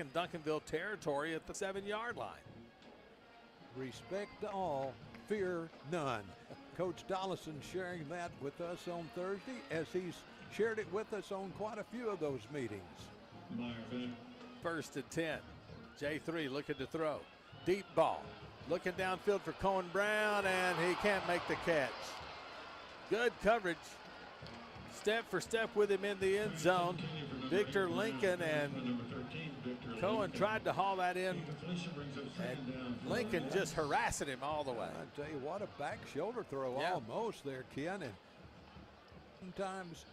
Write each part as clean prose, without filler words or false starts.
back in Duncanville territory at the 7-yard line. Respect to all, fear none. Coach Dollison sharing that with us on Thursday, as he's shared it with us on quite a few of those meetings. 1st and 10. J3 looking to throw. Deep ball. Looking downfield for Cohen Brown, and he can't make the catch. Good coverage. Step for step with him in the end zone. Victor Lincoln, and Cohen tried to haul that in, and Lincoln just harassing him all the way. I tell you what, a back shoulder throw almost there, Ken. And sometimes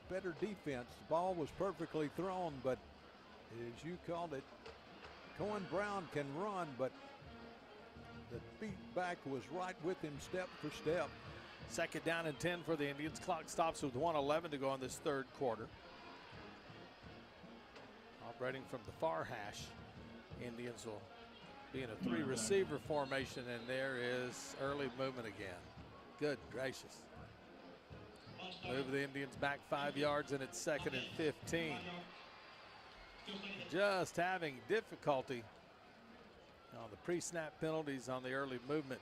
better defense. The ball was perfectly thrown, but as you called it, Cohen Brown can run, but the beat back was right with him step for step. 2nd down and 10 for the Indians. Clock stops with 1:11 to go in this 3rd quarter. Operating from the far hash, Indians will be in a 3-receiver formation, and there is early movement again. Good gracious. Move the Indians back 5 yards, and it's 2nd and 15. Just having difficulty on the pre-snap penalties on the early movement.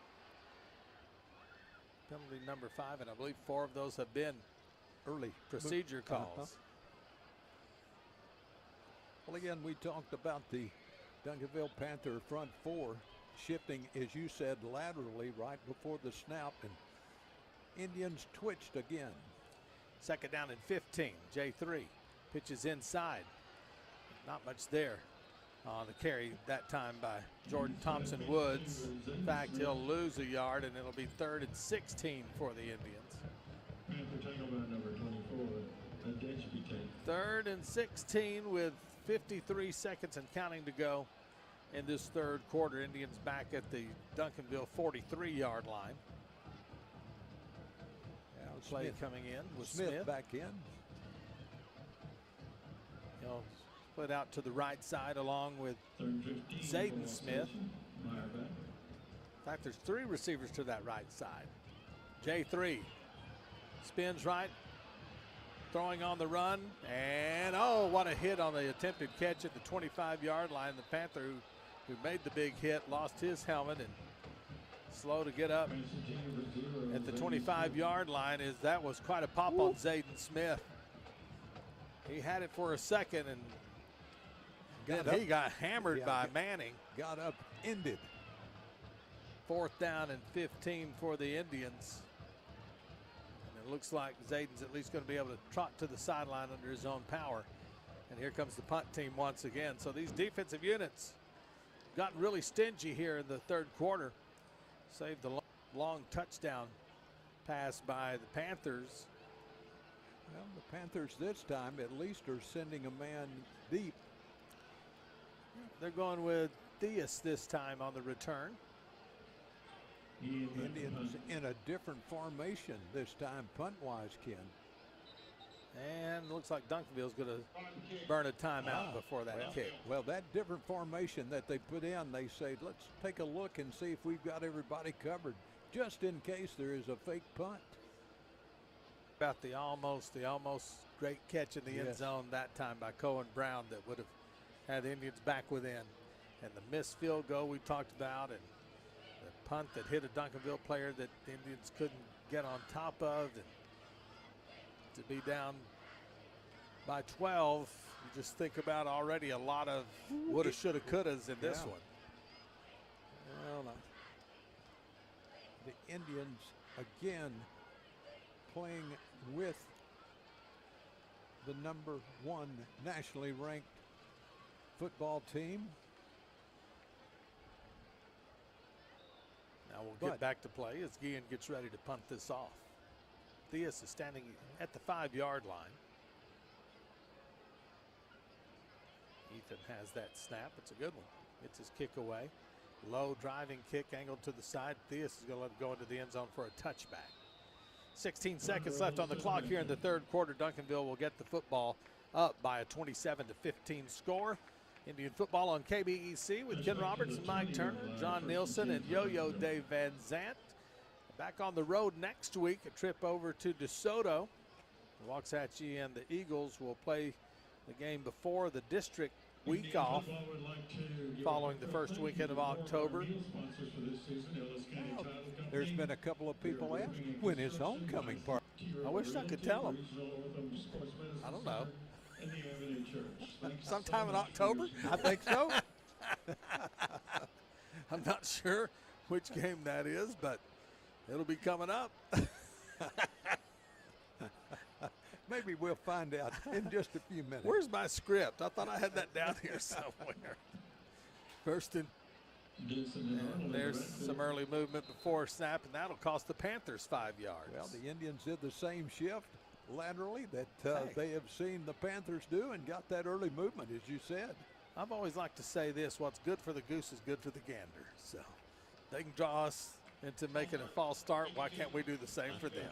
Penalty number 5, and I believe 4 of those have been early procedure calls. Well, again, we talked about the Duncanville Panther front 4 shifting, as you said, laterally right before the snap, and Indians twitched again. 2nd down and 15. J3 pitches inside. Not much there on the carry that time by Jordan Thompson Woods. In fact, he'll lose a yard, and it'll be 3rd and 16 for the Indians. 3rd and 16 with 53 seconds and counting to go in this 3rd quarter. Indians back at the Duncanville 43-yard line. Play coming in with Smith back in. He'll split out to the right side along with Zayden Smith. In fact, there's 3 receivers to that right side. J3 spins right, throwing on the run, and oh, what a hit on the attempted catch at the 25-yard line. The Panther who made the big hit lost his helmet and slow to get up at the 25-yard line. That was quite a pop on Zayden Smith. He had it for a second, and he got hammered by Manning. Got up, ended. 4th down and 15 for the Indians. And it looks like Zayden's at least going to be able to trot to the sideline under his own power. And here comes the punt team once again. So these defensive units got really stingy here in the 3rd quarter. Saved the long touchdown pass by the Panthers. Well, the Panthers this time at least are sending a man deep. They're going with Theus this time on the return. Indians in a different formation this time, punt-wise, Ken. And looks like Duncanville's going to burn a timeout before that kick. Well, that different formation that they put in, they say, let's take a look and see if we've got everybody covered, just in case there is a fake punt. About the almost great catch in the end zone that time by Cohen Brown that would have had the Indians back within. And the missed field goal we talked about, and the punt that hit a Duncanville player that the Indians couldn't get on top of. And to be down by 12, you just think about already a lot of woulda, shoulda, couldas in this one. Well, the Indians again playing with the number 1 nationally ranked football team. Now we'll get back to play as Guillen gets ready to punt this off. Theus is standing at the 5-yard line. Ethan has that snap. It's a good one. Gets his kick away. Low driving kick angled to the side. Theus is going to let it go into the end zone for a touchback. 16 seconds left on the clock here in the 3rd quarter. Duncanville will get the football up by a 27-15 score. Indian football on KBEC with Ken Roberts and Mike Turner, John Nielsen, and Yo-Yo Dave Van Zant. Back on the road next week, a trip over to DeSoto. The Waxahachie and the Eagles will play the game before the district week off following the first weekend of October. Well, there's been a couple of people ask, when is homecoming party? I wish I could tell them. I don't know. Sometime in October? I think so. I'm not sure which game that is, but it'll be coming up. Maybe we'll find out in just a few minutes. Where's my script? I thought I had that down here somewhere. First and there's some early movement before snap, and that'll cost the Panthers 5 yards. Well, the Indians did the same shift laterally that they have seen the Panthers do and got that early movement, as you said. I've always liked to say this: what's good for the goose is good for the gander. So they can draw us into making a false start. Why can't we do the same for them?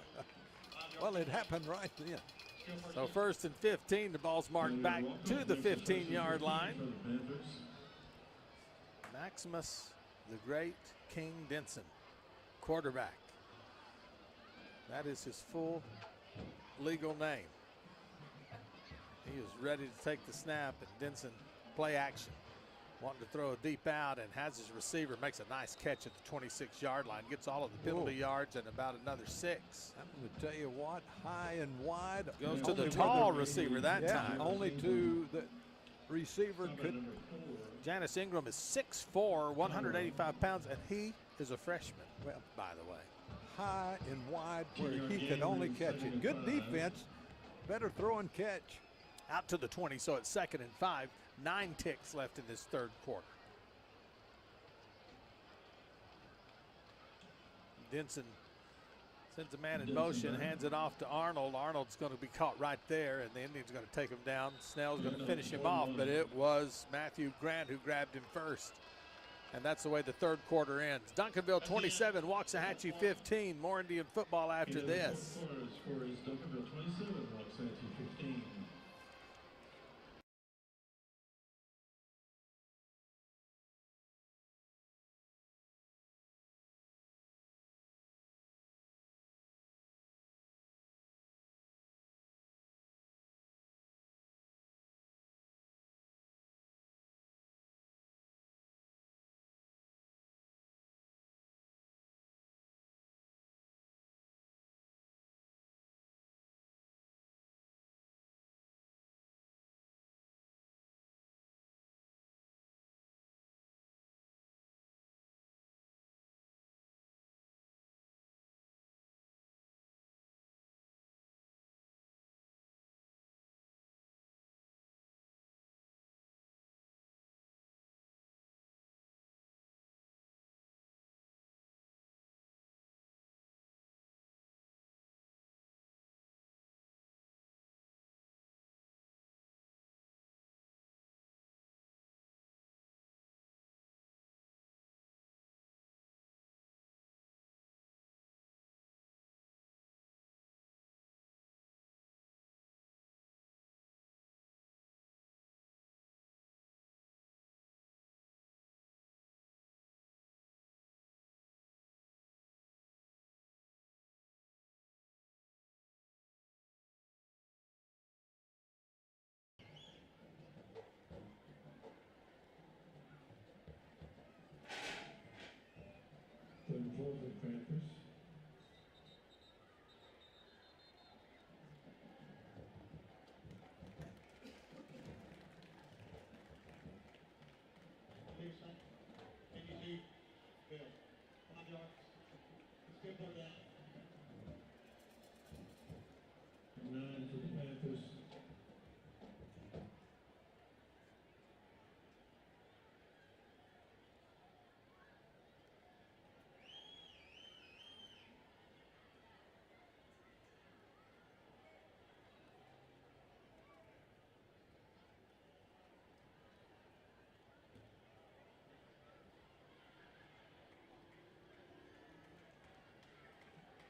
Well, it happened right then. So first and 15, the ball's marked back to the 15-yard line. Maximus, the great King Denson, quarterback. That is his full legal name. He is ready to take the snap, and Denson play action. Wanting to throw a deep out, and has his receiver, makes a nice catch at the 26-yard line, gets all of the penalty yards and about another 6. I'm going to tell you what, high and wide. Goes to the tall receiver that time. Only to the receiver could. Janice Ingram is 6'4", 185 pounds, and he is a freshman, well, by the way. High and wide where he could only catch it. Good defense, better throw and catch. Out to the 20, so it's 2nd and 5. 9 ticks left in this third quarter. Denson sends a man in motion, hands it off to Arnold. Arnold's going to be caught right there, and the Indians are going to take him down. Snell's going to finish him off, but it was Matthew Grant who grabbed him first. And that's the way the third quarter ends. Duncanville 27, Waxahachie 15. More Indian football after this. Duncanville 27, Waxahachie 15. The Panthers. Can you see Bill? 5 yards. Let's get more down. 9 for the Panthers.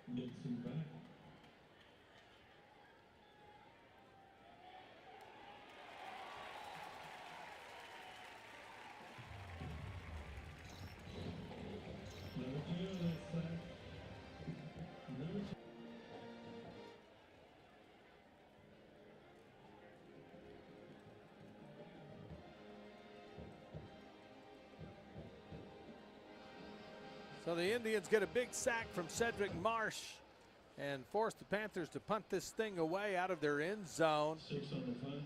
Nixon back. Number 2 on that side. Number 2. So the Indians get a big sack from Cedric Marsh and force the Panthers to punt this thing away out of their end zone. 6 on the fun.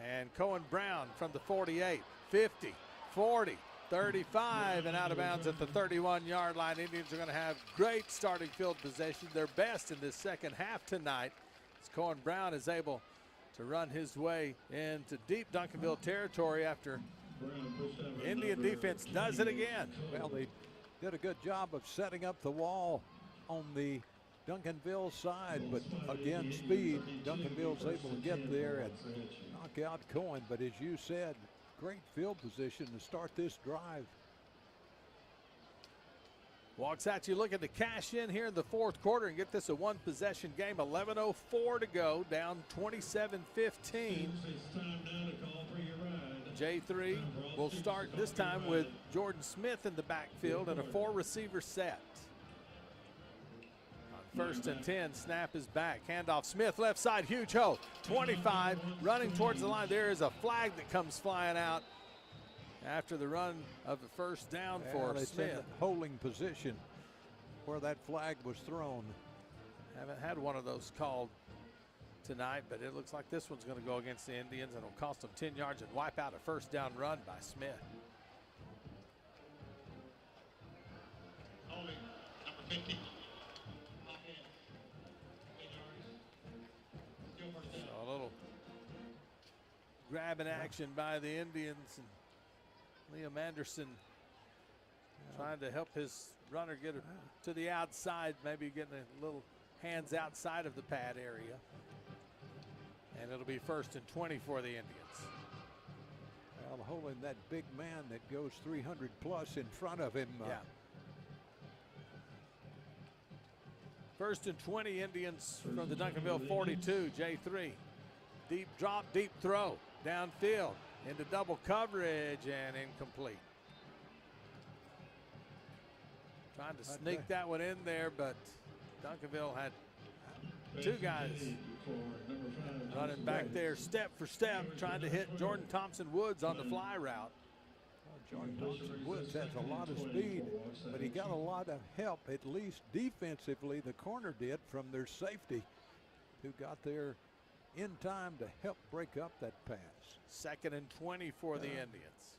And Cohen Brown from the 48, 50, 40, 35, and out of bounds at the 31-yard line. Indians are going to have great starting field possession, their best in this second half tonight, as Cohen Brown is able to run his way into deep Duncanville territory after the Indian defense does it again. Well, they did a good job of setting up the wall on the Duncanville side, but again, speed. Duncanville's able to get there and knock out Cohen, but as you said, great field position to start this drive. Waxahachie looking to cash in here in the fourth quarter and get this a one-possession game. 11:04 to go, down 27-15. J3 will start this time with Jordan Smith in the backfield and a 4-receiver set. On 1st and 10, snap is back. Handoff, Smith left side, huge hole. 25, running towards the line. There is a flag that comes flying out after the run of the first down for Smith. In the holding position where that flag was thrown. Haven't had one of those called tonight, but it looks like this one's going to go against the Indians, and it'll cost them 10 yards and wipe out a first down run by Smith. Holding, number 50. So a little grabbing action by the Indians, and Liam Anderson trying to help his runner get to the outside, maybe getting a little hands outside of the pad area. And it'll be 1st and 20 for the Indians. Well, holding that big man that goes 300 plus in front of him. Yeah. 1st and 20, Indians from the Duncanville 42, J3. Deep drop, deep throw, downfield, into double coverage and incomplete. Trying to sneak that one in there, but Duncanville had 2 guys running back there step for step, trying to hit Jordan Thompson-Woods on the fly route. Jordan Thompson-Woods has a lot of speed, but he got a lot of help, at least defensively, the corner did, from their safety, who got there in time to help break up that pass. 2nd and 20 for the Indians.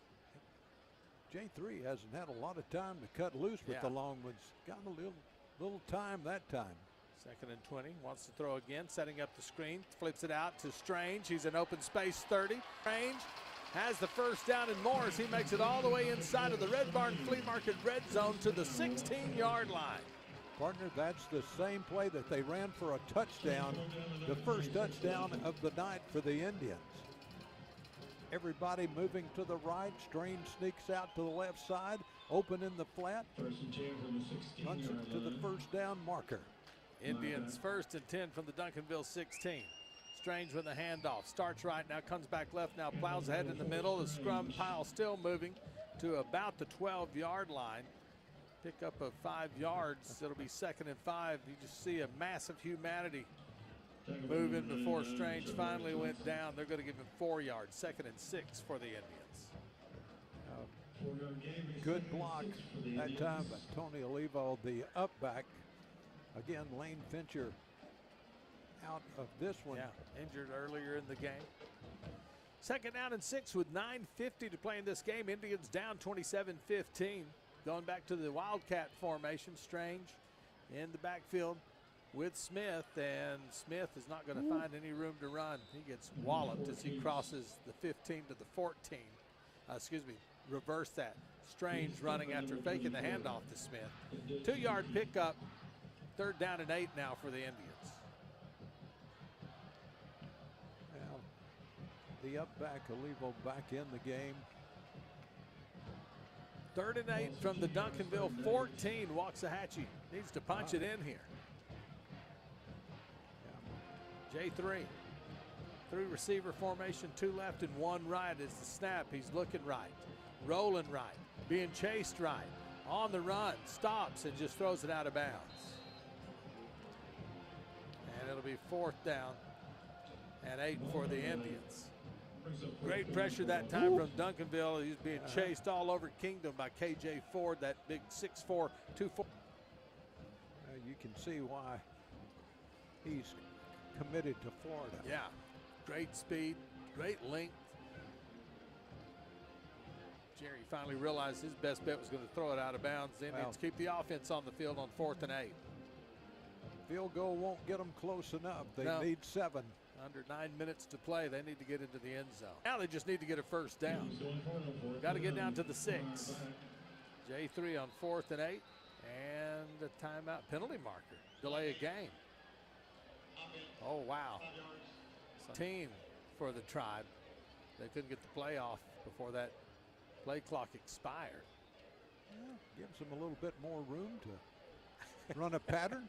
J3 hasn't had a lot of time to cut loose with the long ones. Got a little time that time. 2nd and 20, wants to throw again, setting up the screen, flips it out to Strange. He's in open space 30. Strange has the first down and more as he makes it all the way inside of the Red Barn Flea Market red zone to the 16-yard line. Partner, that's the same play that they ran for a touchdown, the first touchdown of the night for the Indians. Everybody moving to the right. Strange sneaks out to the left side, open in the flat, runs it to the first down marker. Indians 1st and 10 from the Duncanville 16. Strange with the handoff, starts right, now comes back left, now plows ahead in the middle. The scrum pile still moving to about the 12-yard line. Pick up of 5 yards. It'll be 2nd and 5. You just see a massive humanity moving before Strange finally went down. They're going to give him 4 yards. 2nd and 6 for the Indians. Good block that time by Tony Olivo, the up back. Again, Lane Fincher out of this one. Yeah, injured earlier in the game. 2nd down and 6 with 9:50 to play in this game. Indians down 27-15. Going back to the Wildcat formation. Strange in the backfield with Smith, and Smith is not going to find any room to run. He gets walloped as he crosses the 15 to the 14. Reverse that. Strange running after faking the handoff to Smith. 2-yard pickup. 3rd down and 8 now for the Indians. Well, the up back, Olivo back in the game. 3rd and 8 from the Duncanville 14. Waxahachie needs to punch it in here. J3. 3 receiver formation, 2 left and 1 right is the snap. He's looking right, rolling right, being chased right. On the run, stops and just throws it out of bounds. And it'll be 4th down and 8 for the Indians. Great pressure that time from Duncanville. He's being chased all over Kingdom by KJ Ford, that big 6'4", 2'4". You can see why he's committed to Florida. Yeah, great speed, great length. Jerry finally realized his best bet was going to throw it out of bounds. The Indians keep the offense on the field on 4th and 8. Field goal won't get them close enough. They need 7. Under 9 minutes to play, they need to get into the end zone. Now they just need to get a first down. Got to get down to the 6. J3 on 4th and 8. And a timeout penalty marker. Delay a game. Oh, wow. 17 for the Tribe. They couldn't get the play off before that play clock expired. Gives them a little bit more room to run a pattern.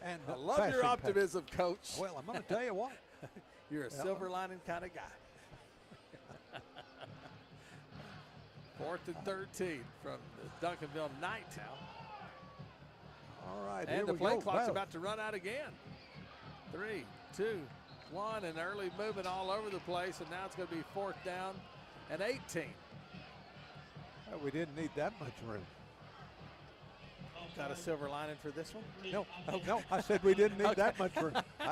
And I love your optimism, Coach. Well, I'm going to tell you what. You're a silver lining kind of guy. 4th and 13 from the Duncanville Knight now. All right, and the play clock's about to run out again. 3, 2, 1, and early movement all over the place, and now it's going to be 4th down and 18. Well, we didn't need that much room. Got a silver lining for this one? No, no, I said we didn't need that much room. I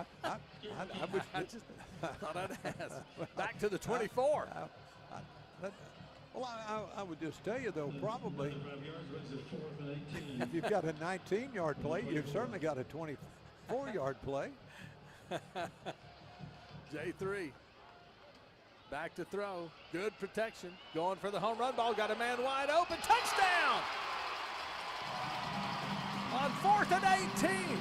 just thought I'd ask. Back to the 24. Well, I would just tell you, though, probably if you've got a 19-yard play, you've certainly got a 24-yard play. J3 back to throw. Good protection. Going for the home run ball. Got a man wide open. Touchdown! On 4th and 18.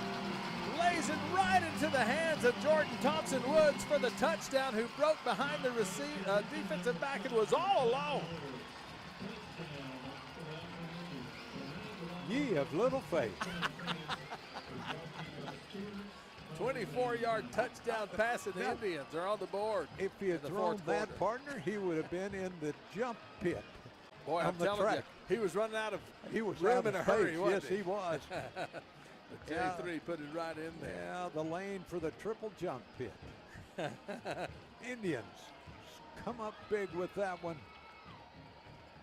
Lays it right into the hands of Jordan Thompson-Woods for the touchdown, who broke behind the defensive back and was all alone. Ye of little faith. 24-yard touchdown pass, and the Indians are on the board. If he had thrown that, partner, he would have been in the jump pit. Boy, I'm telling you, he was running out of room in a hurry, wasn't he? Yes, he was. The J3 put it right in there. Yeah, the lane for the triple jump pit. Indians come up big with that one.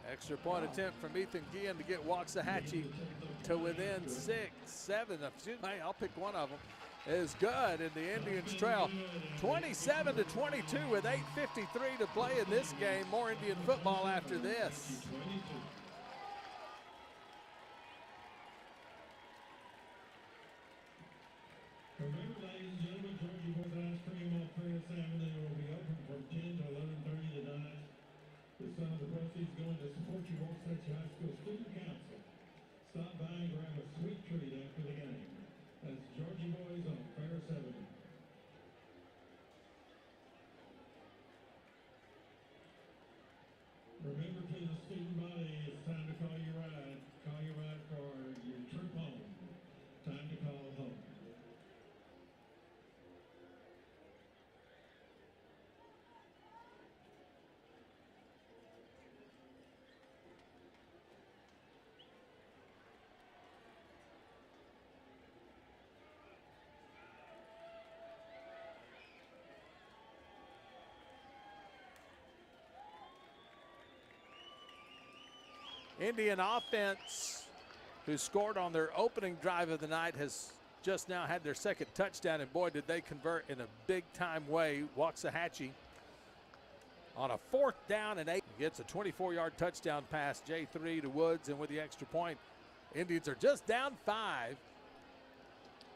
Extra point attempt from Ethan Guillen to get Waxahachie to within 6, 7. Excuse me, I'll pick one of them. Is good, and the Indians trail 27-22 with 8:53 to play in this game. More Indian football after this. Remember, ladies and gentlemen, Georgie Boys Ice Cream on Ferris Avenue will be open from 10 to 11:30 tonight. With some of the proceeds going to support your Waxahachie High School Student Council. Stop by and grab a sweet treat after the game. That's Georgie Boys on Ferris Avenue. Remember, to the student body, it's time to call your ride. Call your ride for your trip home. Time to call home. Indian offense, who scored on their opening drive of the night, has just now had their second touchdown, and boy, did they convert in a big-time way. Waxahachie on a 4th down and 8 gets a 24-yard touchdown pass. J3 to Woods, and with the extra point, Indians are just down 5.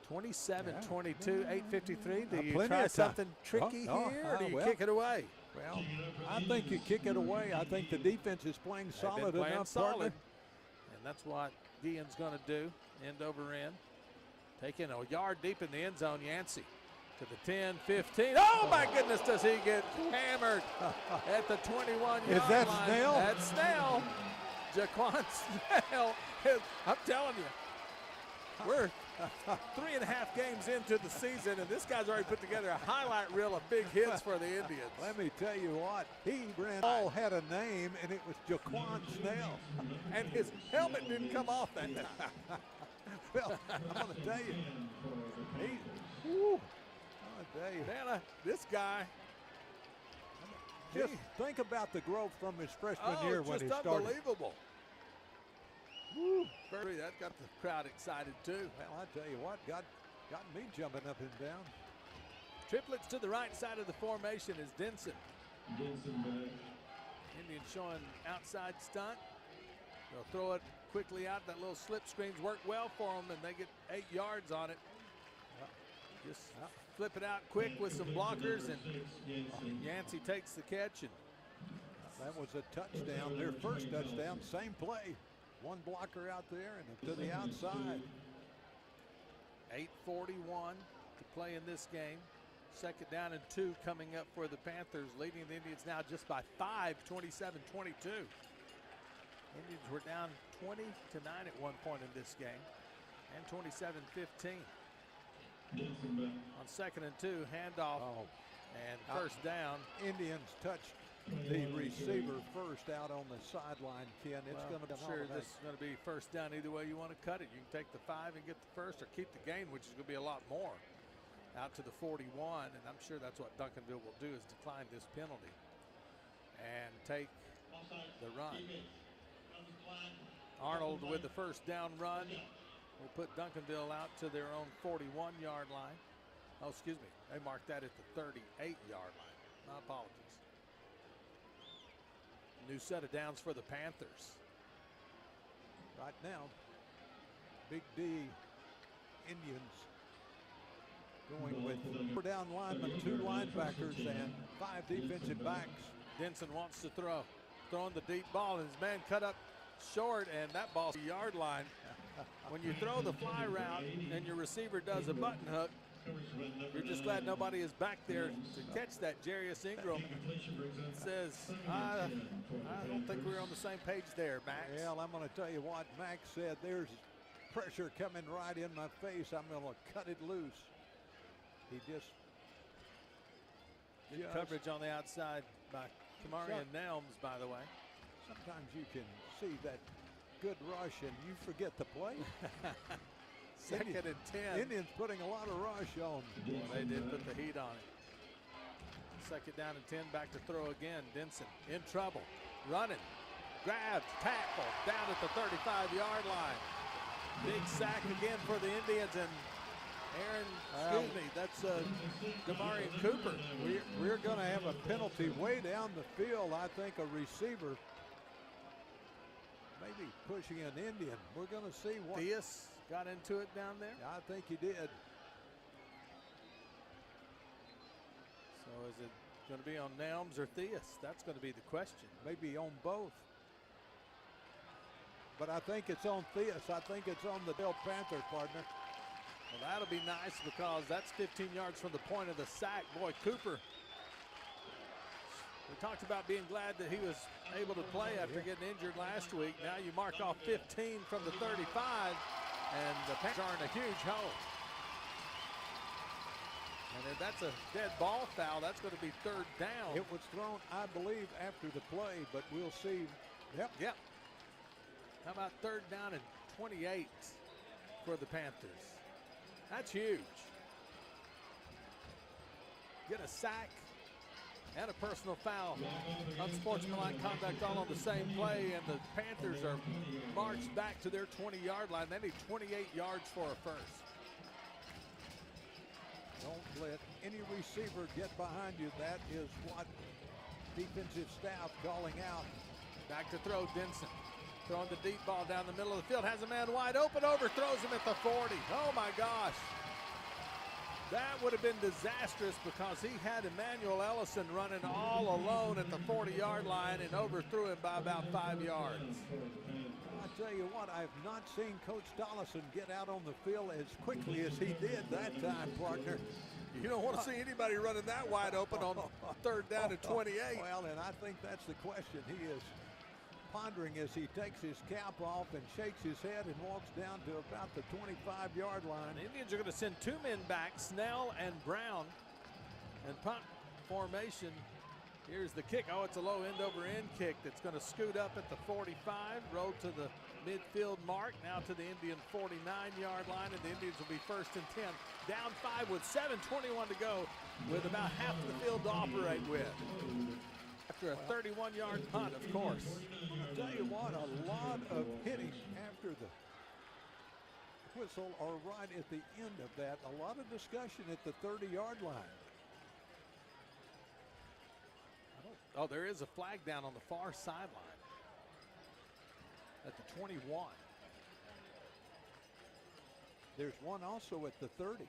27-22, 8:53. Do you try something tricky here, or do you kick it away? Well, I think you kick it away. I think the defense is playing solid enough. Solid. And that's what Guillen's going to do, end over end. Taking a yard deep in the end zone, Yancey to the 10, 15. Oh, my goodness, does he get hammered at the 21-yard line. Is that Snell? That's Snell. Jaquan Snell. I'm telling you, we're 3.5 games into the season, and this guy's already put together a highlight reel of big hits for the Indians. Let me tell you what, he all had a name, and it was Jaquan Snell. And his helmet didn't come off that time. Well, I'm going to tell you, I'm going to tell you. Man, this guy, Just think about the growth from his freshman year when he started. Unbelievable. Woo. That got the crowd excited too. Well, I tell you what, got me jumping up and down. Triplets to the right side of the formation is Denson. Indians showing outside stunt. They'll throw it quickly out. That little slip screens work well for them, and they get 8 yards on it. Just flip it out quick with some blockers, and Yancey takes the catch. And that was a touchdown. Their first touchdown, same play. One blocker out there and to the outside. 8:41 to play in this game. Second down and 2 coming up for the Panthers, leading the Indians now just by 5, 27-22. Indians were down 20-9 at one point in this game, and 27-15. On second and 2, handoff and first down. Indians touched the receiver first out on the sideline, Ken. It's going to be sure this is going to be first down either way you want to cut it. You can take the 5 and get the first, or keep the gain, which is going to be a lot more, out to the 41. And I'm sure that's what Duncanville will do, is decline this penalty and take the run. Arnold with the first down run will put Duncanville out to their own 41-yard line. Oh, excuse me. They marked that at the 38-yard line. My apologies. New set of downs for the Panthers. Right now, Big D Indians going with 4 down linemen, 2 linebackers, and 5 defensive backs. Denson wants to throw. Throwing the deep ball, and his man cut up short, and that ball's the yard line. When you throw the fly route and your receiver does a button hook, you're just glad nobody is back there to catch that. Jarius Ingram says, I don't think we're on the same page there, Max. Well, I'm going to tell you what Max said. There's pressure coming right in my face. I'm going to cut it loose. He just good coverage on the outside by Kamarian Nelms, by the way. Sometimes you can see that good rush and you forget the play. Second and 10. Indians putting a lot of rush on. Well, they did put the heat on it. Second down and 10, back to throw again. Denson in trouble, running, grabs, tackle, down at the 35-yard line. Big sack again for the Indians, and that's Demarion Cooper. We're going to have a penalty way down the field. I think a receiver maybe pushing an Indian. We're going to see what. Theus got into it down there? I think he did. So is it going to be on Nelms or Theus? That's going to be the question. Maybe on both. But I think it's on Theus. I think it's on the Bill Panther, partner. Well, that'll be nice because that's 15 yards from the point of the sack. Boy, Cooper, we talked about being glad that he was able to play after getting injured last week. Now you mark off 15 from the 35, and the Panthers are in a huge hole. And if that's a dead ball foul, that's going to be third down. It was thrown, I believe, after the play, but we'll see. Yep. How about third down and 28 for the Panthers? That's huge. Get a sack and a personal foul. Unsportsmanlike conduct all on the same play, and the Panthers are marched back to their 20-yard line. They need 28 yards for a first. Don't let any receiver get behind you. That is what defensive staff calling out. Back to throw, Denson. Throwing the deep ball down the middle of the field. Has a man wide open, overthrows him at the 40. Oh my gosh. That would have been disastrous because he had Emmanuel Ellison running all alone at the 40-yard line and overthrew him by about 5 yards. I tell you what, I've not seen Coach Dollison get out on the field as quickly as he did that time, partner. You don't want to see anybody running that wide open on third down at 28. Well, and I think that's the question. He is pondering as he takes his cap off and shakes his head and walks down to about the 25-yard line. The Indians are going to send 2 men back, Snell and Brown, and punt formation. Here's the kick. Oh, it's a low end-over-end kick that's going to scoot up at the 45, roll to the midfield mark, now to the Indian 49-yard line, and the Indians will be first and 10. Down 5 with 7:21 to go, with about half the field to operate with. after a 31-yard punt, of course. I'll tell you what, a lot of hitting after the whistle, or right at the end of that. A lot of discussion at the 30-yard line. Oh, there is a flag down on the far sideline at the 21. There's one also at the 30.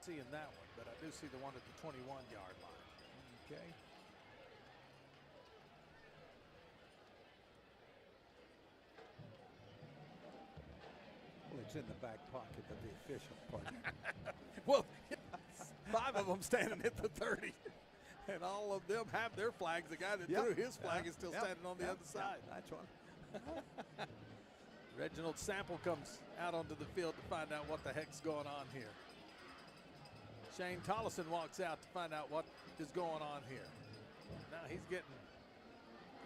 Seeing that one, but I do see the one at the 21-yard line. Okay. Well, it's in the back pocket of the official partner. Well, 5 of them standing at the 30, and all of them have their flags. The guy that threw his flag is still standing on the other side. That's one. Reginald Sample comes out onto the field to find out what the heck's going on here. Shane Tollison walks out to find out what is going on here. Now he's getting,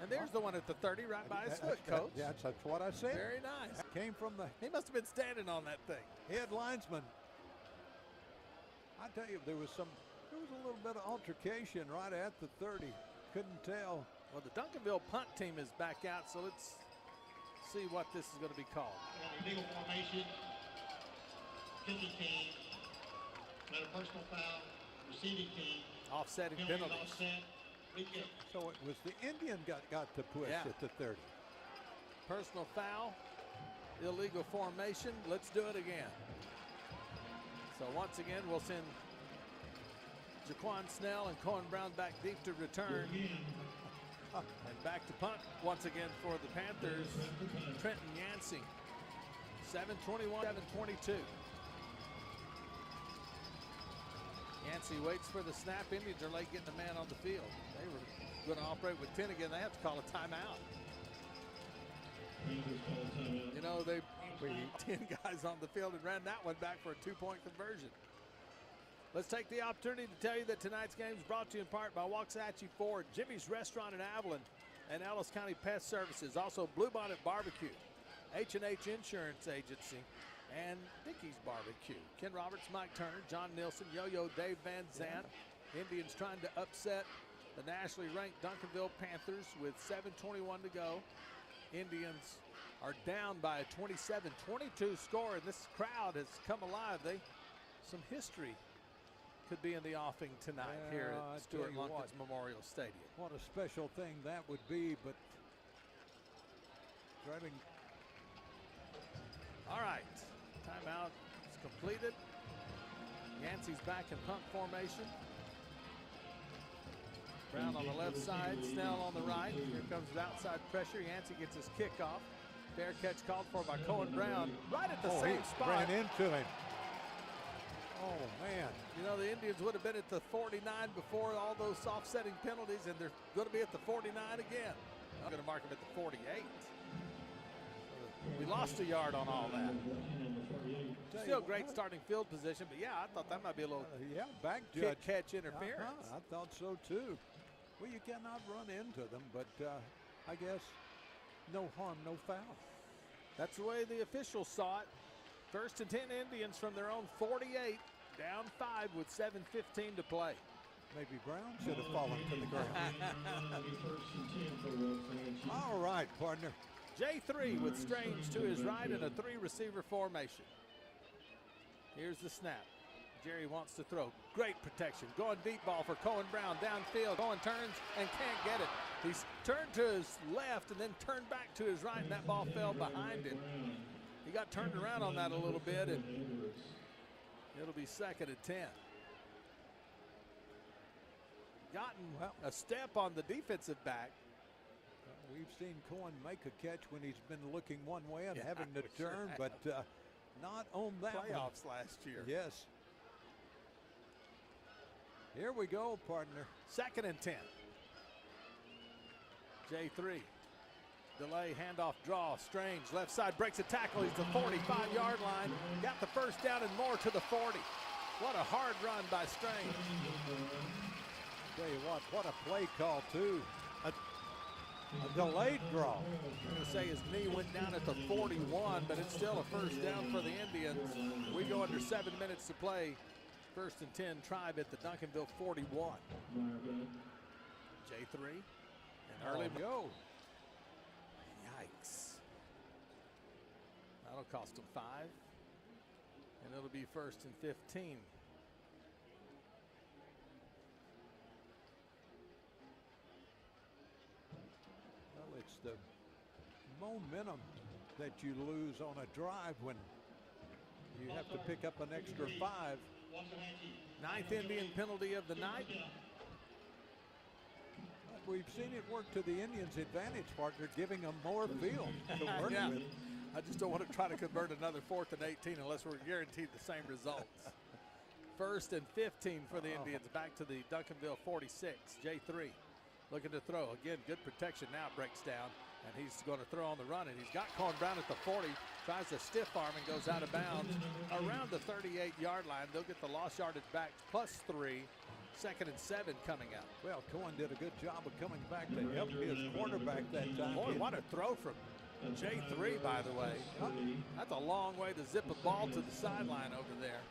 and there's the one at the 30 right by his foot, Coach. Yeah, that's what I said. Very nice. Came from the He must have been standing on that thing. head linesman. I tell you, there was a little bit of altercation right at the 30. Couldn't tell. Well, the Duncanville punt team is back out, so let's see what this is going to be called. Legal formation, kicking team, made a personal foul, receiving team. Offsetting penalties. Offset, free kick. So it was the Indian got to push at the 30. Personal foul, illegal formation. Let's do it again. So once again, we'll send Jaquan Snell and Cohen Brown back deep to return. And back to punt once again for the Panthers, Trenton Yancey. 7:21, 7:22. Yancey waits for the snap. Indians are late getting the man on the field. They were going to operate with 10 again. They have to call a timeout. You know, they put 10 guys on the field and ran that one back for a 2-point conversion. Let's take the opportunity to tell you that tonight's game is brought to you in part by Waxahachie Ford, Jimmy's Restaurant in Abilene, and Ellis County Pest Services. Also, Bluebonnet Barbecue, H&H Insurance Agency, and Dickey's Barbecue. Ken Roberts, Mike Turner, John Nilsson, Yo-Yo, Dave Van Zandt. Indians trying to upset the nationally ranked Duncanville Panthers with 7:21 to go. Indians are down by a 27-22 score, and this crowd has come alive. Some history could be in the offing tonight here at Stuart Lunkins Memorial Stadium. What a special thing that would be, but driving. All right, timeout is completed. Yancey's back in punt formation. Brown on the left side, Snell on the right. Here comes the outside pressure. Yancey gets his kickoff. Fair catch called for by Cohen Brown right at the same spot. Ran into him. Oh, man. You know, the Indians would have been at the 49 before all those offsetting penalties, and they're going to be at the 49 again. I'm going to mark them at the 48. We lost a yard on all that. Still great starting field position, but yeah, I thought that might be a little back kick catch interference. I thought so too. Well, you cannot run into them, but I guess no harm, no foul. That's the way the officials saw it. 1st and 10 Indians from their own 48, down 5 with 7:15 to play. Maybe Brown should have fallen to the ground. All right, partner. J3 with Strange to his right in a 3-receiver formation. Here's the snap. Jerry wants to throw. Great protection. Going deep ball for Cohen Brown downfield. Cohen turns and can't get it. He's turned to his left and then turned back to his right, and that ball fell behind him. He got turned around on that a little bit, and it'll be 2nd and 10. Gotten a step on the defensive back. We've seen Cohen make a catch when he's been looking one way and having to turn, but not on that playoffs one. last year. Yes. Here we go, partner. 2nd and 10. J3. Delay, handoff, draw, Strange. Left side breaks a tackle. He's the 45-yard line. Got the first down and more to the 40. What a hard run by Strange. Tell you what a play call, too. A delayed draw. I'm going to say his knee went down at the 41, but it's still a first down for the Indians. We go under 7 minutes to play First and 10, Tribe at the Duncanville 41. J3. And early go. Yikes. That'll cost them 5. And it'll be first and 15. Well, it's the momentum that you lose on a drive when you have to pick up an extra 5. 9th Indian penalty of the night. But we've seen it work to the Indians' advantage, partner, giving them more field to work Yeah. with. I just don't want to try to convert another 4th and 18 unless we're guaranteed the same results. First and 15 for the Indians, back to the Duncanville 46. J3 looking to throw. Again, good protection now, breaks down, and he's going to throw on the run, and he's got Cohen Brown at the 40, tries to stiff arm and goes out of bounds around the 38-yard line. They'll get the lost yardage back, +3. 2nd and 7 coming up. Well, Cohen did a good job of coming back to help his quarterback that time. Boy, what a throw from J3, by the way. That's a long way to zip a ball to the sideline over there.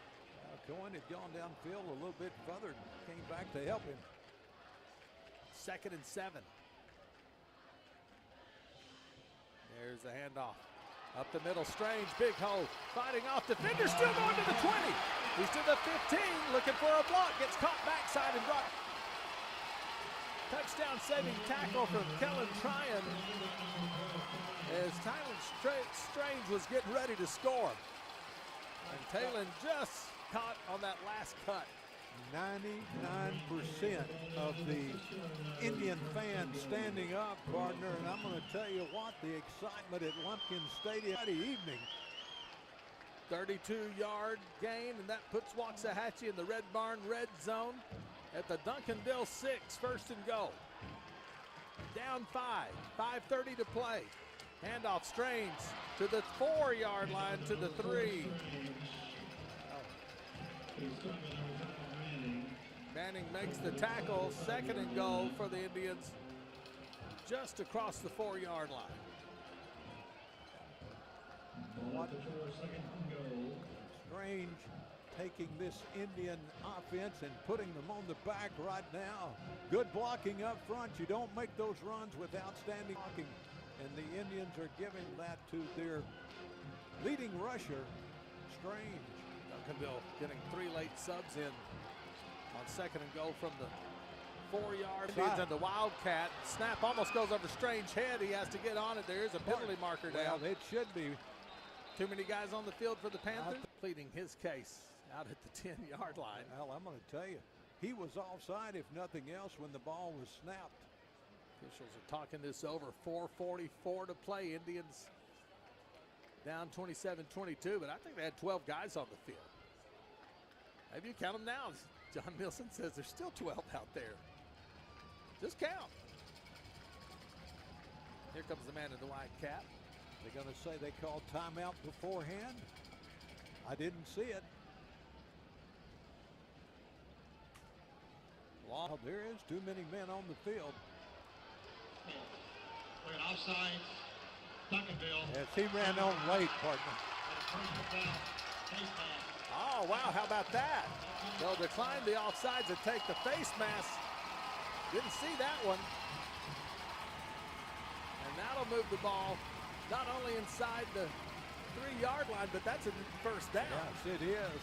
Cohen had gone downfield a little bit further and came back to help him. 2nd and 7. There's the handoff. Up the middle, Strange, big hole, fighting off defender, still going to the 20. He's to the 15, looking for a block, gets caught backside and brought. Touchdown saving tackle from Kellen Tryon as Tylen Strange was getting ready to score. And Talon just caught on that last cut. 99% of the Indian fans standing up, partner, and I'm going to tell you what, the excitement at Lumpkin Stadium Friday evening. 32-yard gain, and that puts Waxahachie in the Red Barn red zone at the Duncanville 6, 1st and goal. Down 5, 5:30 to play. Handoff, Strange to the 4-yard line to the 3. Manning makes the tackle, 2nd and goal for the Indians, just across the 4-yard line. Strange taking this Indian offense and putting them on the back right now. Good blocking up front. You don't make those runs with outstanding blocking. And the Indians are giving that to their leading rusher, Strange. Duncanville getting 3 late subs in on 2nd and goal from the 4-yard line. And the Wildcat snap almost goes over Strange's head. He has to get on it. There is a penalty marker down. Well, it should be. Too many guys on the field for the Panthers. Pleading his case out at the 10-yard line. Well, I'm going to tell you, he was offside, if nothing else, when the ball was snapped. Officials are talking this over. 4:44 to play. Indians down 27-22, but I think they had 12 guys on the field. Maybe you count them now. John Milson says there's still 12 out there. Just count. Here comes the man in the white cap. They're going to say they called timeout beforehand. I didn't see it. Well, there is too many men on the field. We're at offside. Duncanville. Yes, he ran on late, partner. Oh, wow, how about that? They'll decline the offsides and take the face mask. Didn't see that one. And that'll move the ball not only inside the 3-yard line, but that's a first down. Yes, it is.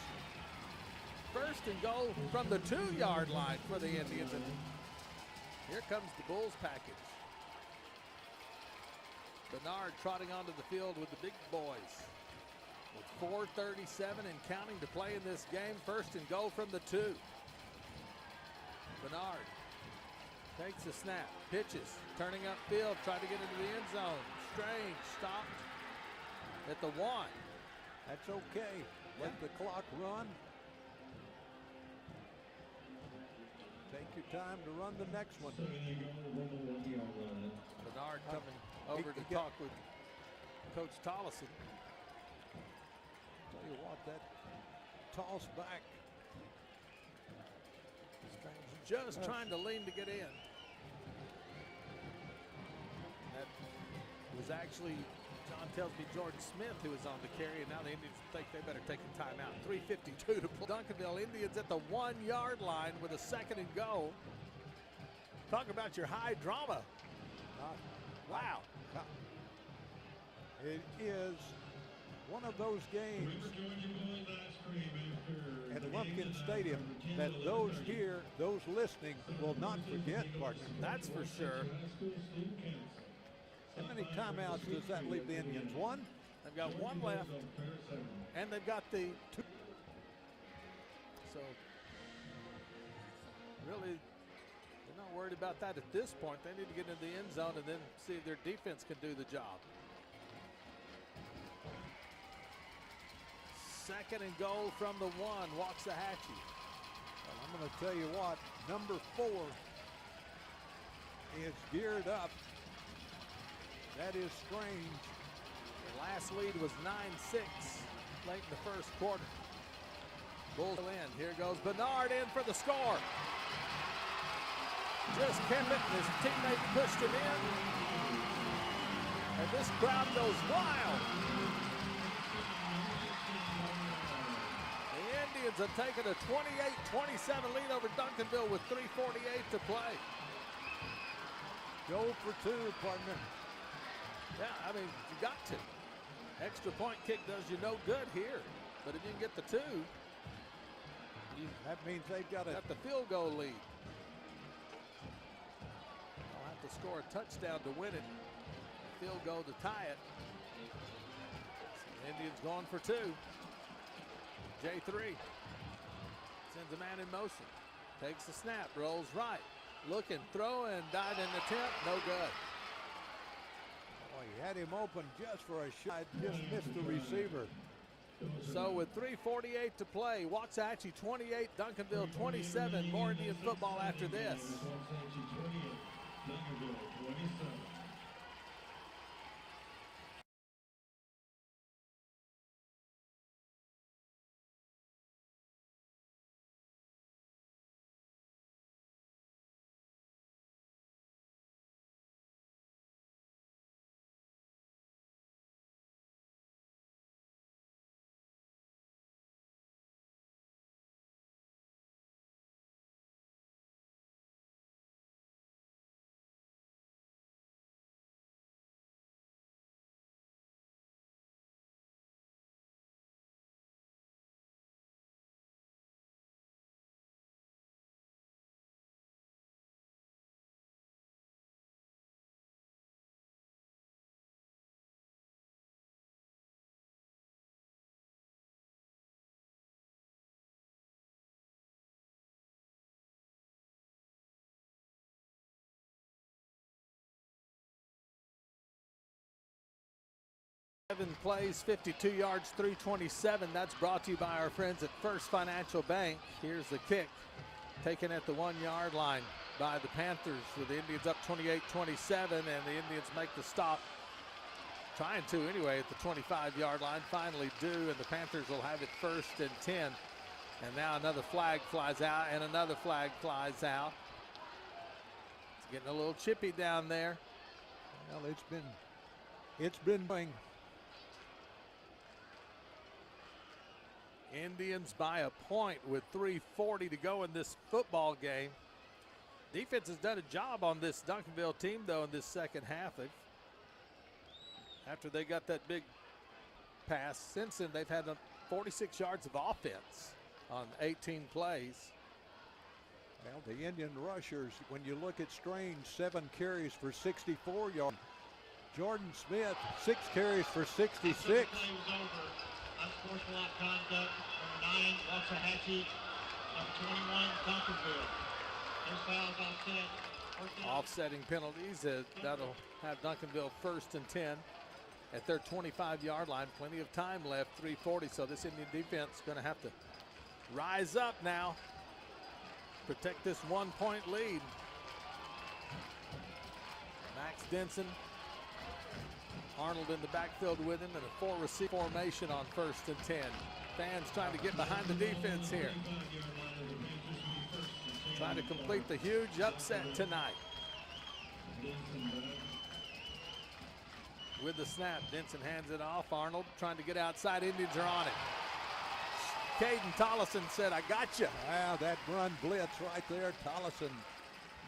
1st and goal from the 2-yard line for the Indians. And here comes the Bulls package. Bernard trotting onto the field with the big boys. With 4:37 and counting to play in this game. 1st and goal from the 2. Bernard takes a snap, pitches, turning upfield, trying to get into the end zone. Strange stopped at the 1. That's okay. Let the clock run. Take your time to run the next one. Bernard coming over to talk with Coach Tollison. Tell you what, that toss back. Strange just trying to lean to get in. That was actually John tells me Jordan Smith, who is on the carry, and now the Indians think they better take a timeout. 3:52 to play. Duncanville Indians at the 1-yard line with a 2nd and goal. Talk about your high drama. Wow. It is one of those games at Lumpkin Stadium that those here, those listening, will not forget, partner. That's for sure. How many timeouts does that leave the Indians? One? They've got one left, and they've got the 2. So, really, they're not worried about that at this point. They need to get into the end zone and then see if their defense can do the job. 2nd and goal from the 1, Waxahachie. Well, I'm going to tell you what, number 4 is geared up. That is strange. Their last lead was 9-6 late in the 1st quarter. Bulls in. Here goes Bernard in for the score. Just kept it, and his teammate pushed him in. And this crowd goes wild. The Indians have taken a 28-27 lead over Duncanville with 3:48 to play. Go for 2, partner. Yeah, I mean, you got to. Extra point kick does you no good here. But if you can get the 2, that means they've got the field goal lead. They'll have to score a touchdown to win it. Field goal to tie it. So the Indians going for 2. J3 sends a man in motion. Takes the snap, rolls right. Looking, throwing, diving attempt, no good. Oh, he had him open just for a shot, just missed the receiver. So with 3:48 to play, Waxahachie 28, Duncanville 27. More Indian football after this. Plays 52 yards, 327. That's brought to you by our friends at First Financial Bank. Here's the kick taken at the 1-yard line by the Panthers, with the Indians up 28-27, and the Indians make the stop, trying to anyway, at the 25-yard line. Finally do, and the Panthers will have it 1st and 10. And now another flag flies out, and another flag flies out. It's getting a little chippy down there. Well, it's been going. Indians by a point with 3:40 to go in this football game. Defense has done a job on this Duncanville team, though, in this second half. After they got that big pass, since then they've had 46 yards of offense on 18 plays. Well, the Indian rushers, when you look at Strange, 7 carries for 64 yards. Jordan Smith, 6 carries for 66. Unsportsmanlike conduct, number 9, Waxahachie, number 21, Duncanville. Those fouls offset. Offsetting penalties, that'll have Duncanville 1st and 10 at their 25-yard line. Plenty of time left, 3:40, so this Indian defense going to have to rise up now, protect this 1-point lead. Max Denson, Arnold in the backfield with him, and a 4-receiver formation on 1st and 10. Fans trying to get behind the defense here. Trying to complete the huge upset tonight. with the snap. Denson hands it off. Arnold trying to get outside. Indians are on it. Caden Tollison said, I got you. Wow, that run blitz right there. Tollison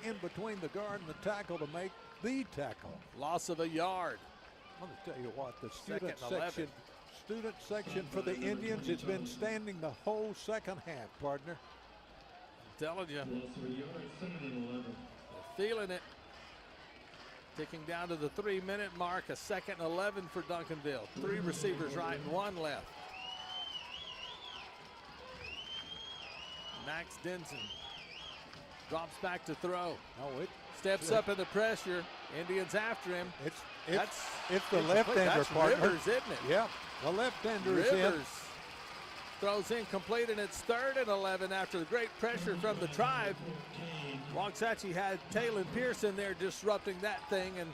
in between the guard and the tackle to make the tackle. Loss of a yard. I'm going to tell you what, the student section for the Indians has been standing the whole second half, partner. I'm telling you. They're feeling it. Ticking down to the 3-minute mark, a 2nd and 11 for Duncanville. 3 receivers right and 1 left. Max Denson drops back to throw. Steps up in the pressure. Indians after him. It's the left-hander, partner. Rivers, isn't it? Yep, the left-hander is in. Rivers throws incomplete, and it's 3rd and 11 after the great pressure from the Tribe. Waxahachie had Taylon Pearson there disrupting that thing, and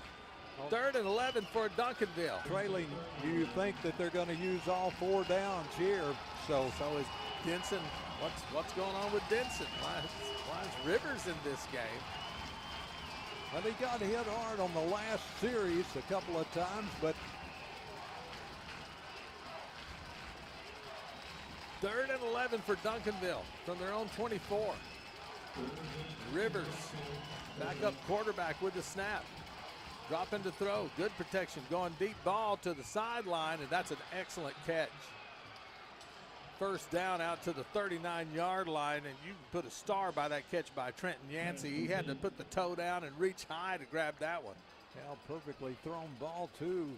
3rd and 11 for Duncanville. Trailing, you think that they're going to use all 4 downs here. So is Denson. What's going on with Denson? Why is Rivers in this game? Well, he got hit hard on the last series a couple of times, but 3rd and 11 for Duncanville from their own 24. Rivers, backup quarterback with the snap. Drop into throw, good protection, going deep ball to the sideline, and that's an excellent catch. 1st down out to the 39-yard line, and you can put a star by that catch by Trenton Yancey. He had to put the toe down and reach high to grab that one. Well, perfectly thrown ball, too.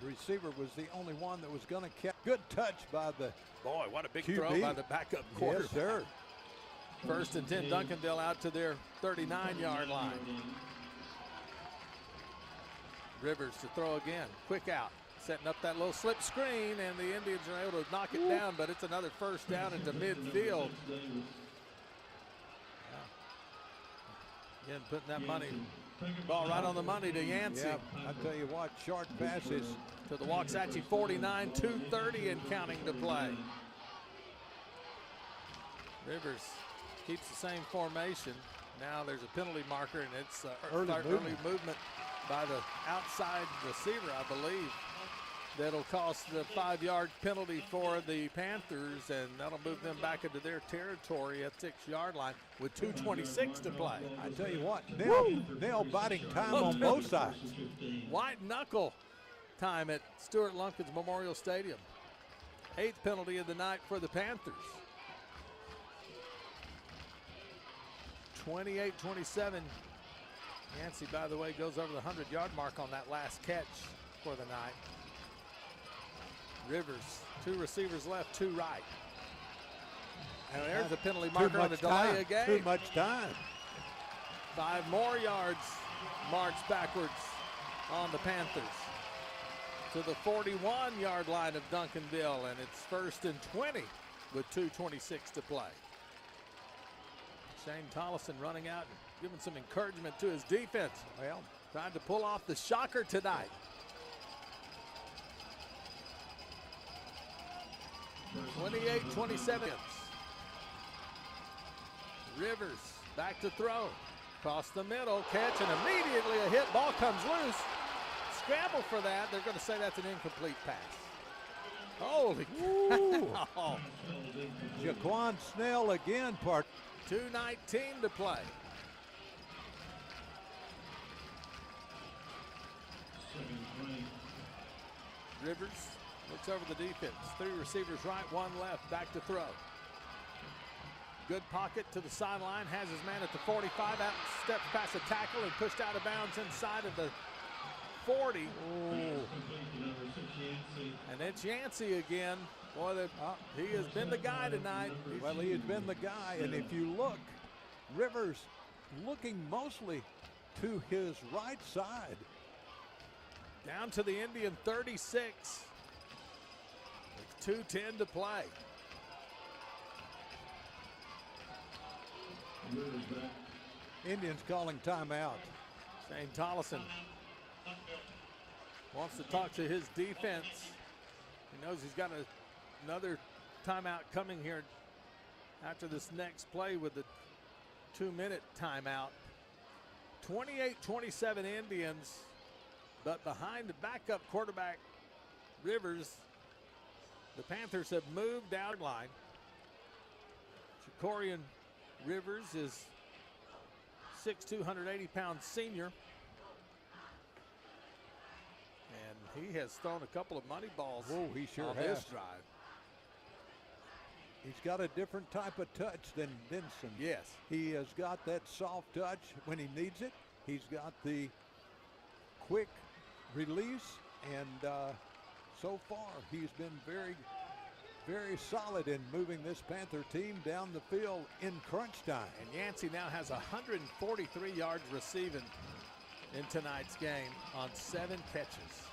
The receiver was the only one that was going to catch. Good touch by the Boy, what a big QB. throw by the backup quarterback. Yes, sir. 1st and 10, Duncanville out to their 39-yard line. Rivers to throw again, quick out. Setting up that little slip screen, and the Indians are able to knock it down, but it's another 1st down into midfield. Again, putting that ball right on the money to Yancey. Yeah, I tell you what, short passes to the Waxahachie 49, 2:30 and counting to play. Rivers keeps the same formation. Now there's a penalty marker, and it's early movement by the outside receiver, I believe. That'll cost the 5-yard penalty for the Panthers, and that'll move them back into their territory at 6-yard line with 2:26 to play. I tell you what, nail-biting time on both sides. White knuckle time at Stuart Lumpkins Memorial Stadium. 8th penalty of the night for the Panthers. 28-27. Yancey, by the way, goes over the 100-yard mark on that last catch for the night. Rivers, 2 receivers left, 2 right. And there's a penalty marker on the delay of game. Too much time. 5 more yards marched backwards on the Panthers to the 41-yard line of Duncanville, and it's 1st and 20 with 2:26 to play. Shane Tollison running out and giving some encouragement to his defense. Well, trying to pull off the shocker tonight. 28-27. Rivers back to throw. Across the middle, catch, and immediately a hit. Ball comes loose. Scramble for that. They're going to say that's an incomplete pass. Holy cow. Jaquan Snell again, part. 2:19 to play. Rivers looks over the defense. 3 receivers right, 1 left. Back to throw. Good pocket to the sideline. Has his man at the 45. Out, steps past a tackle and pushed out of bounds inside of the 40. And it's Yancey again. Boy, he has been the guy tonight. Well, he has been the guy. And if you look, Rivers looking mostly to his right side. Down to the Indian 36. With 2:10 to play. Indians calling timeout. Shane Tollison wants to talk to his defense. He knows he's got another timeout coming here after this next play with the 2-minute timeout. 28-27 Indians. but behind the backup quarterback Rivers, the Panthers have moved out line. Jacorian Rivers is 6'2", 180-pound senior. And he has thrown a couple of money balls he sure on has. this drive. He's got a different type of touch than Denson. Yes. He has got that soft touch when he needs it. He's got the quick release, and so far he's been very, very solid in moving this Panther team down the field in crunch time. And Yancey now has 143 yards receiving in tonight's game on 7 catches.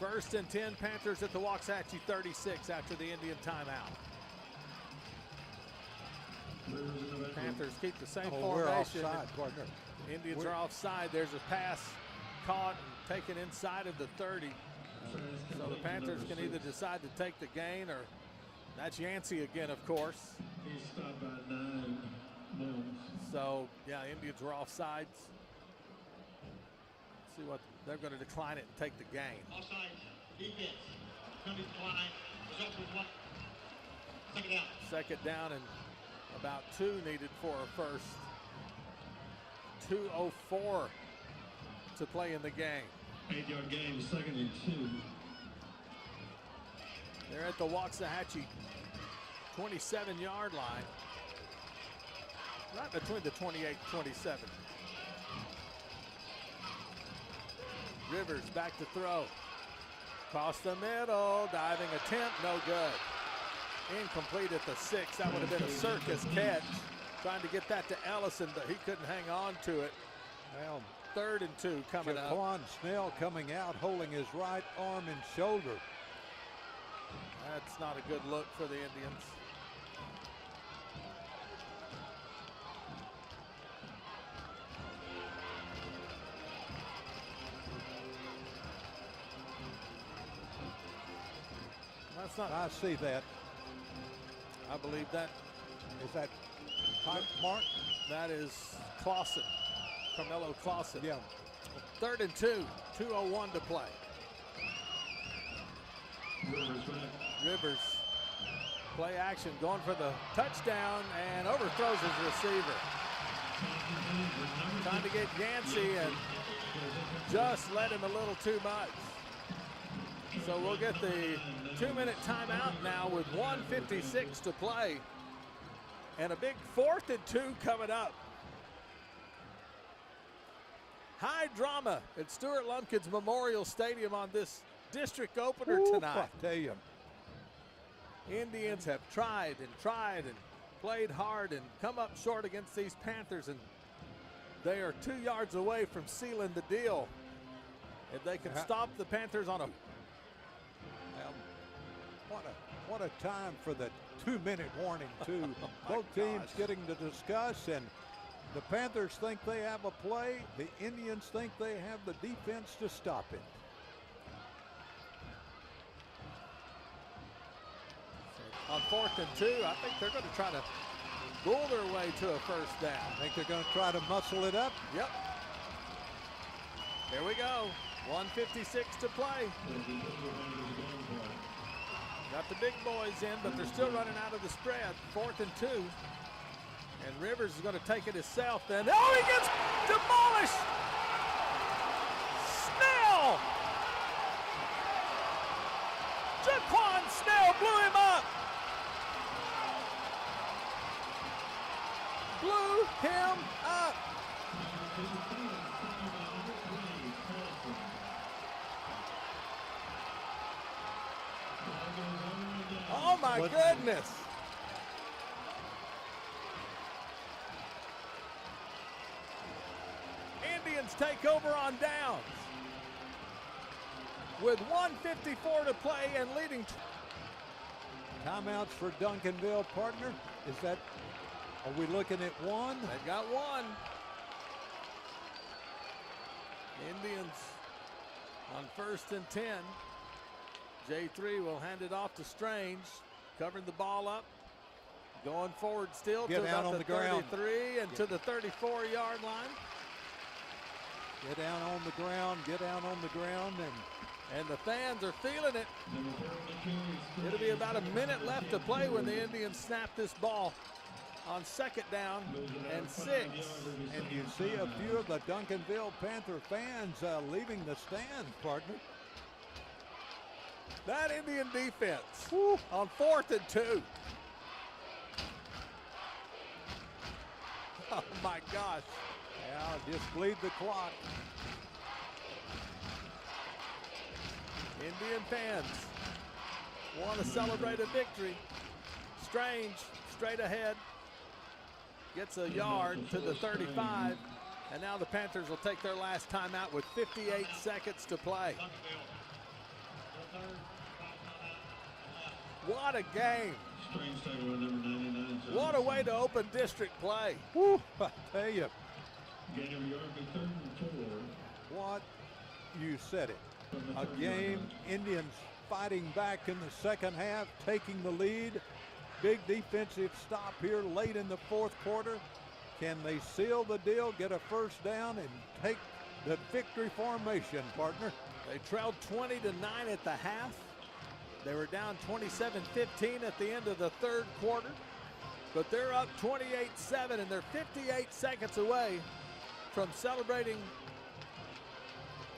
1st and 10, Panthers at the Waxahachie 36 after the Indian timeout. Panthers keep the same formation. We're offside, partner. Indians are offside. There's a pass caught and taken inside of the 30. So the Panthers can either decide to take the gain, or that's Yancey again, of course. He's stopped by 9 moves. So, yeah, Indians were offsides. See what they're going to decline it and take the gain. Offside, defense. Coming to the line. Result with 1. Second down. Second down and about 2 needed for a first. 2:04 to play in the game. 8-yard game, 2nd and 2. They're at the Waxahachie 27-yard line. Right between the 28-27. Rivers back to throw. Across the middle, diving attempt, no good. Incomplete at the 6. That would have been a circus catch. Trying to get that to Ellison, but he couldn't hang on to it. Well, 3rd and 2 coming up. Jaquan Snell coming out, holding his right arm and shoulder. That's not a good look for the Indians. That's not. I see that. I believe that. Is that Mark? That is Clausen. Carmelo Clausen. Yeah. 3rd and 2. 2:01 to play. Rivers. Play action, going for the touchdown, and overthrows his receiver. Trying to get Yancey and just let him a little too much. So we'll get the 2-minute timeout now with 1:56 to play. And a big 4th and 2 coming up. High drama at Stuart Lumpkins Memorial Stadium on this district opener tonight. I tell you. Indians have tried and played hard and come up short against these Panthers, and they are 2 yards away from sealing the deal. If they can stop the Panthers on a... What a time for the 2-minute warning, too. Both teams getting to discuss, and the Panthers think they have a play. The Indians think they have the defense to stop it. On 4th and 2, I think they're going to try to bull their way to a first down. I think they're going to try to muscle it up. Yep. Here we go. 1:56 to play. Got the big boys in, but they're still running out of the spread. 4th and 2. And Rivers is going to take it himself. Then, oh, he gets demolished! Snell! Jaquan Snell blew him up! Blew him up! Oh my goodness! Indians take over on downs with 1:54 to play and leading. Timeouts for Duncanville, partner. Is that, are we looking at 1? They've got 1. Indians on 1st and 10. J3 will hand it off to Strange, covering the ball up, going forward still Get to out about on the the ground. 33 and to the 34-yard line. Get down on the ground, get down on the ground, and the fans are feeling it. It'll be about a minute left to play when the Indians snap this ball on 2nd down and 6. And you see a few of the Duncanville Panther fans leaving the stands, partner. That Indian defense on 4th and 2. Oh my gosh. Yeah, just bleed the clock. Indian fans want to celebrate a victory. Strange, straight ahead, gets a yard to the 35, and now the Panthers will take their last timeout with 58 seconds to play. What a game. What a way to open district play. Woo, I tell you. What, you said it. A game, Indians fighting back in the 2nd half, taking the lead. Big defensive stop here late in the 4th quarter. Can they seal the deal, get a 1st down, and take the victory formation, partner? They trailed 20-9 at the half. They were down 27-15 at the end of the 3rd quarter. But they're up 28-7, and they're 58 seconds away from celebrating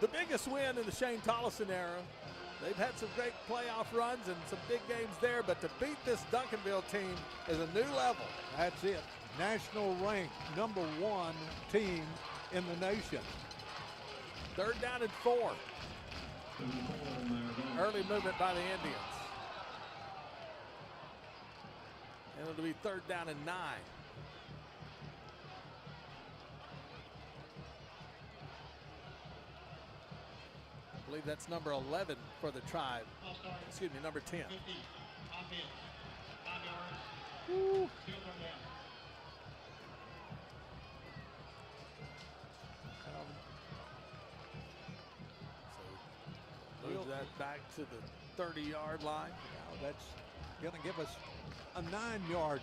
the biggest win in the Shane Tollison era. They've had some great playoff runs and some big games there, but to beat this Duncanville team is a new level. That's it. National ranked #1 team in the nation. 3rd down and 4. Early movement by the Indians. And it'll be 3rd down and 9. I believe that's number 11 for the Tribe. Excuse me, number 10. Woo. So move that back to the 30-yard line. Now that's going to give us a 9-yard.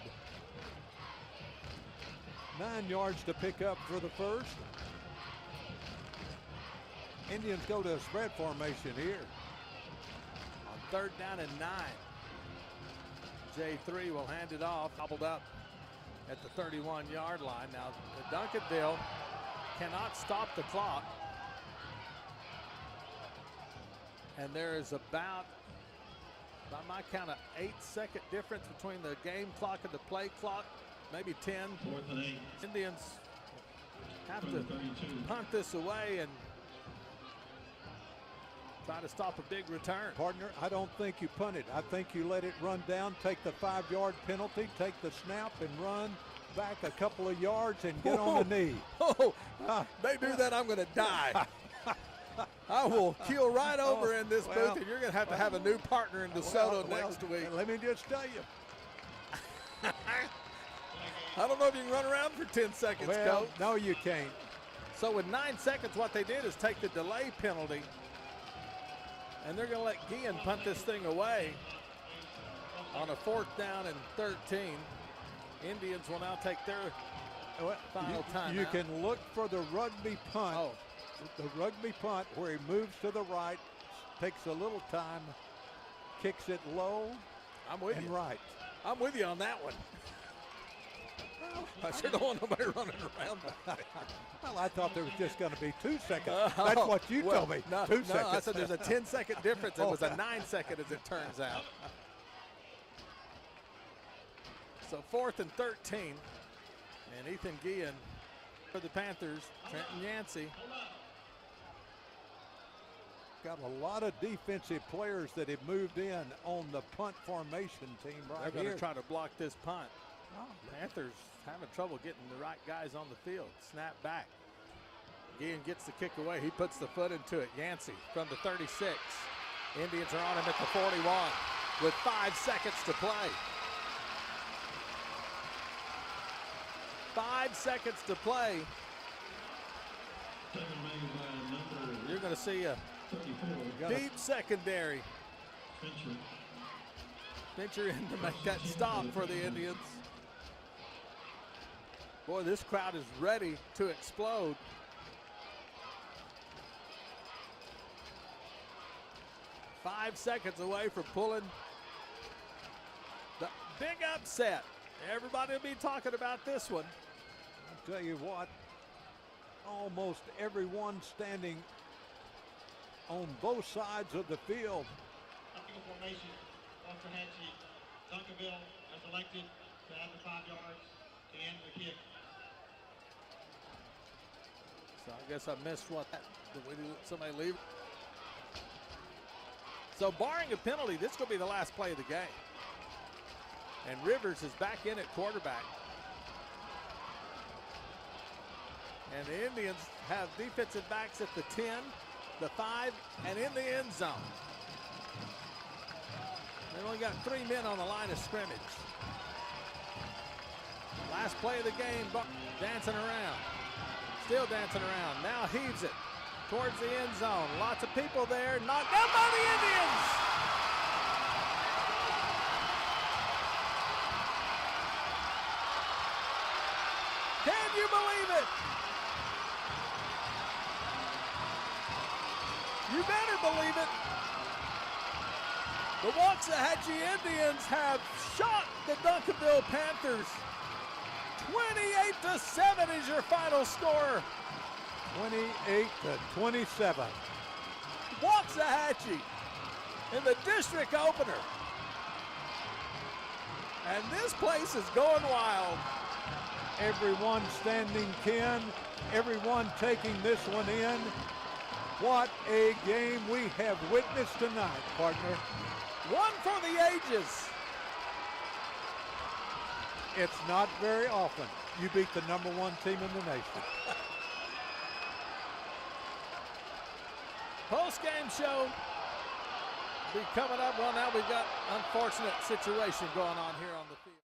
9 yards to pick up for the 1st. Indians go to a spread formation here. On 3rd down and 9. J3 will hand it off, hobbled up at the 31-yard line. Now, Duncanville cannot stop the clock. And there is about, by my count, an 8-second difference between the game clock and the play clock, maybe 10. Indians have to punt this away and try to stop a big return. Partner, I don't think you punt it. I think you let it run down, take the 5-yard penalty, take the snap, and run back a couple of yards and get on the knee. They do that, I'm going to die. I will keel right over in this booth, and you're going to have a new partner in DeSoto next week. Let me just tell you. I don't know if you can run around for 10 seconds, Coach. No, you can't. So with 9 seconds, what they did is take the delay penalty, and they're going to let Guillen punt this thing away on a 4th down and 13. Indians will now take their final time. You can look for the rugby punt. The rugby punt where he moves to the right, takes a little time, kicks it low. I'm with you. Right. I'm with you on that one. I sure don't want nobody running around. Well, I thought there was just going to be 2 seconds. That's what you told me. 2 seconds. I said there's a 10-second difference. It was a 9-second as it turns out. So 4th and 13. And Ethan Guillen for the Panthers. Trenton Yancey. Got a lot of defensive players that have moved in on the punt formation team right here. They're going to try to block this punt. Panthers having trouble getting the right guys on the field. Snap back. Guillen gets the kick away. He puts the foot into it. Yancey from the 36. Indians are on him at the 41 with 5 seconds to play. 5 seconds to play. You're going to see a deep secondary. Fincher in to make that stop for the Indians. Boy, this crowd is ready to explode. 5 seconds away from pulling the big upset. Everybody will be talking about this one. I'll tell you what, almost everyone standing on both sides of the field. Formation, Waxahachie, Duncanville has elected to add the 5 yards to end the kick. So I guess I missed what that. Did we let somebody leave? So barring a penalty, this is going to be the last play of the game. And Rivers is back in at quarterback. And the Indians have defensive backs at the 10, the 5, and in the end zone. They've only got 3 men on the line of scrimmage. Last play of the game, dancing around. Still dancing around. Now heaves it towards the end zone. Lots of people there. Knocked down by the Indians. Can you believe it? You better believe it. The Waxahachie Indians have shot the Duncanville Panthers. 28-7 is your final score. 28-27. Waxahachie in the district opener. And this place is going wild. Everyone standing, Ken. Everyone taking this one in. What a game we have witnessed tonight, partner. One for the ages. It's not very often you beat the #1 team in the nation. Post-game show be coming up. Well, now we've got unfortunate situation going on here on the field.